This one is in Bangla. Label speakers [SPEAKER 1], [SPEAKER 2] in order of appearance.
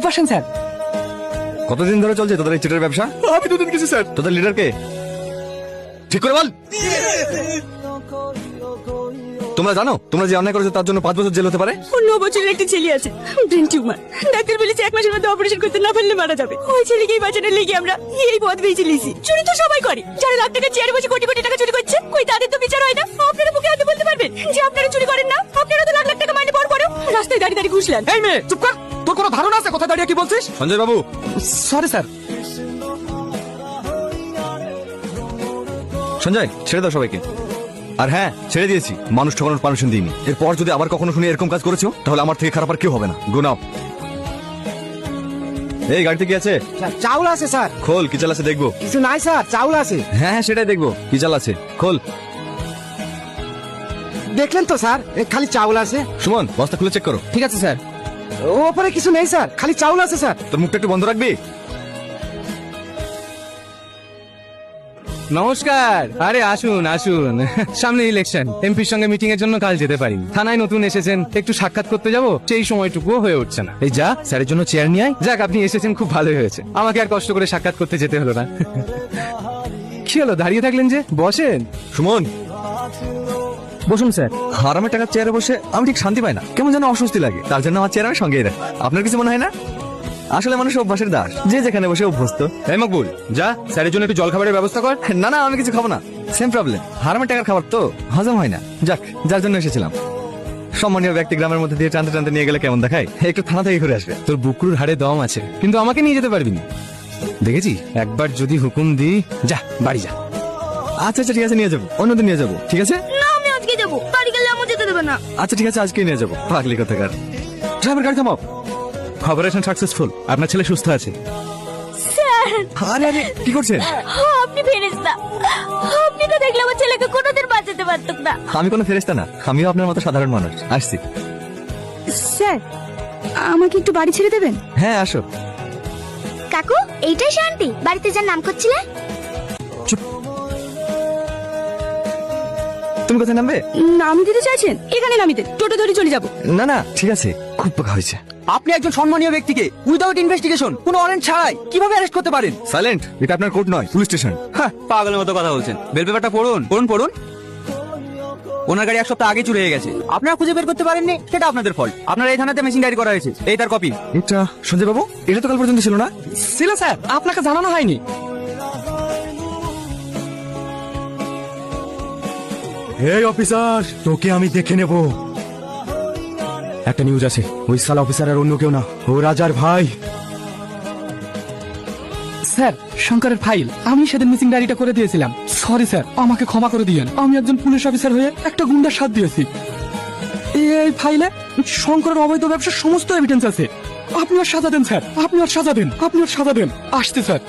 [SPEAKER 1] বসেন স্যার।
[SPEAKER 2] কতদিন ধরে চলছে তোদের এই চিটের ব্যবসা?
[SPEAKER 1] আমি দুদিন গেছি স্যার।
[SPEAKER 2] তোদের লিডার কে? ঠিক করে বল। তোমরা জানো তোমরা যে অন্যায় করেছো তার জন্য 5 বছর জেল হতে পারে?
[SPEAKER 3] ওর 9 বছরের একটা ছেলে আছে, ব্রেন টিউমার। ডাক্তার বলেছে 1 মাসের মধ্যে অপারেশন করতে না পারলে মারা যাবে। ওই ছেলেকেই বাঁচানোর লেগে আমরা এই পথ বেছে নিয়েছি। চুরি তো সবাই করে, যারা লাখ টাকা চেয়ারে বসে কোটি কোটি টাকা চুরি করছে, কই তাদের তো বিচার হয় না। আপনারা মুখে হাতে বলতে পারবেন যে আপনারা চুরি করেন না? আপনারা তো লাখ লাখ টাকা মাইনে পাওয়ার পরেও রাস্তায় দাঁড়িয়ে দাঁড়িয়ে ঘুষলেন।
[SPEAKER 1] এই মেয়ে চুপ কর, তোর কোনো ধারণা আছে কোথায় দাঁড়িয়ে কি বলছিস?
[SPEAKER 2] সঞ্জয় বাবু,
[SPEAKER 1] সরি স্যার।
[SPEAKER 2] সঞ্জয় ছেড়ে দাও সবাইকে। আর হ্যাঁ, ছেড়ে দিয়েছি, মানুষ ঠকানোর পারমিশন দিইনি। এরপর যদি আবার কখনো শুনি এরকম কাজ করেছো তাহলে আমার থেকে খারাপ আর কেউ হবে না। গো নাও। এই গাড়িতে কি আছে?
[SPEAKER 1] চাউল আছে স্যার।
[SPEAKER 2] খোল, কি চাল আছে দেখবো।
[SPEAKER 1] কিছু নাই স্যার, চাউল আছে।
[SPEAKER 2] হ্যাঁ হ্যাঁ সেটাই দেখবো, কি চাল আছে খোল।
[SPEAKER 1] দেখলেন তো স্যার, খালি চাউল আছে।
[SPEAKER 2] সুমন বস্তা খুলে চেক করো।
[SPEAKER 1] ঠিক আছে স্যার। ওপরে কিছু নেই স্যার, খালি চাউল আছে স্যার।
[SPEAKER 2] তোর মুখটা একটু বন্ধ রাখবি?
[SPEAKER 4] নমস্কার। আরে আসুন আসুন, সামনে ইলেকশন, এমপির সঙ্গে মিটিং এর জন্য কাল যেতে পারি। থানায় নতুন এসেছেন, একটু সাক্ষাৎ করতে যাব, সেই সময়টুকুও হয়ে উঠছে না। এই যা স্যারের জন্য চেয়ার নিয়ে আয়। যাক আপনি এসেছেন, খুব ভালোই হয়েছে, আমাকে আর কষ্ট করে সাক্ষাৎ করতে যেতে হলো না। কি হলো দাঁড়িয়ে থাকলেন যে, বসেন।
[SPEAKER 2] সুমন
[SPEAKER 1] বসুন স্যার।
[SPEAKER 2] হারামের টাকার চেয়ারে বসে আমি ঠিক শান্তি পাই না, কেমন যেন অস্বস্তি লাগে। তার জন্য আমার চেয়ার আমি সঙ্গেই রাখি। আপনার কিছু মনে হয় না? আসলে মানুষ অভ্যাসের দাস, যে যেখানে বসে অভ্যস্ত।
[SPEAKER 4] এই মকবুল, যা স্যারের জন্য একটু জল খাবারের ব্যবস্থা কর।
[SPEAKER 2] না না, আমি কিছু খাবো না, সেম প্রবলেম। হারামের টাকার খাবার তো হজম হয় না। যাক, যার জন্য এসেছিলাম। সম্মানীয় ব্যক্তি গ্রামের মধ্যে দিয়ে টানতে টানতে নিয়ে গেলে কেমন দেখায়? একটু থানা থেকে ঘুরে আসবে।
[SPEAKER 4] তোর বুকরুর হাড়ে দম আছে, কিন্তু আমাকে নিয়ে যেতে পারবি না। দেখেছি, একবার যদি হুকুম দি, যা বাড়ি যা।
[SPEAKER 2] আচ্ছা আচ্ছা ঠিক আছে, নিয়ে যাবো, অন্যদিন নিয়ে যাবো। ঠিক আছে
[SPEAKER 3] না আমি আজকে যাবো, বাড়ি গেলে আমার যেতে দেবে না।
[SPEAKER 2] আচ্ছা ঠিক আছে, আজকেই নিয়ে যাবো। পাগলি কোথাকার। ড্রাইভার গাড়ি থামাও।
[SPEAKER 4] অপারেশন সাকসেসফুল, আপনার ছেলে সুস্থ আছে।
[SPEAKER 3] স্যার,
[SPEAKER 2] আরে আরে কি করছেন?
[SPEAKER 3] আপনি ফেরেশতা। আপনি তো দেখলে আমার ছেলেকে কোনোদিন বাঁচাতে পারতেন না।
[SPEAKER 2] আমি কোনো ফেরেশতা না, আমিও আপনার মতো সাধারণ মানুষ। আসছি।
[SPEAKER 3] স্যার, আমাকে একটু বাড়ি ছেড়ে দেবেন?
[SPEAKER 2] হ্যাঁ আসো।
[SPEAKER 3] কাকু, এইটাই শান্তি বাড়িতে যার নাম করছিলে?
[SPEAKER 2] তুমি কোথায় নামবে?
[SPEAKER 3] নাম দিতে চাইছেন? এখানে নামিতে টোটো ধরে চলে যাবো।
[SPEAKER 2] না না ঠিক আছে, খুব পোকা হয়েছে।
[SPEAKER 1] আপনি একজন সম্মানীয় ব্যক্তিকে উইদাউট ইনভেস্টিগেশন, কোনো ওয়ারেন্ট ছাড়াই কিভাবে অ্যারেস্ট করতে পারেন?
[SPEAKER 2] সাইলেন্ট, এটা আপনার কোর্ট নয়, পুলিশ স্টেশন।
[SPEAKER 1] হ্যাঁ, পাগলের মতো কথা বলছেন। বেল পেপারটা পড়ুন পড়ুন পড়ুন। ওনার গাড়ি 1 সপ্তাহ আগে চুরি হয়ে গেছে, আপনারা খুঁজে বের করতে পারেননি, সেটা আপনাদের ফল্ট। আপনারা এই থানাতে মেশিন ডায়েরি করা হয়েছে, এই তার কপি।
[SPEAKER 2] এটা সঞ্জয় বাবু, এটা তো কাল পর্যন্ত ছিল না।
[SPEAKER 1] ছিল স্যার, আপনাকে জানানো হয়নি।
[SPEAKER 4] এই অফিসার, তোকে আমি দেখে নেব। একটা নিউজ আছে, ওই সালা অফিসার আর অন্য কেউ না, ও রাজার ভাই।
[SPEAKER 1] স্যার, শঙ্করের ফাইল আমি সেদিন মিসিং ডায়েরিটা করে দিয়েছিলাম। সরি স্যার, আমাকে ক্ষমা করে দিয়েন। আমি একজন পুলিশ অফিসার হয়ে একটা গুন্ডার সাথ দিয়েছি। এই ফাইলে শঙ্করের অবৈধ ব্যবসার সমস্ত এভিডেন্স আছে। আপনি আর সাজা দেন স্যার, আপনি আর সাজা দেন, আপনি আর সাজা দেন। আসতে স্যার।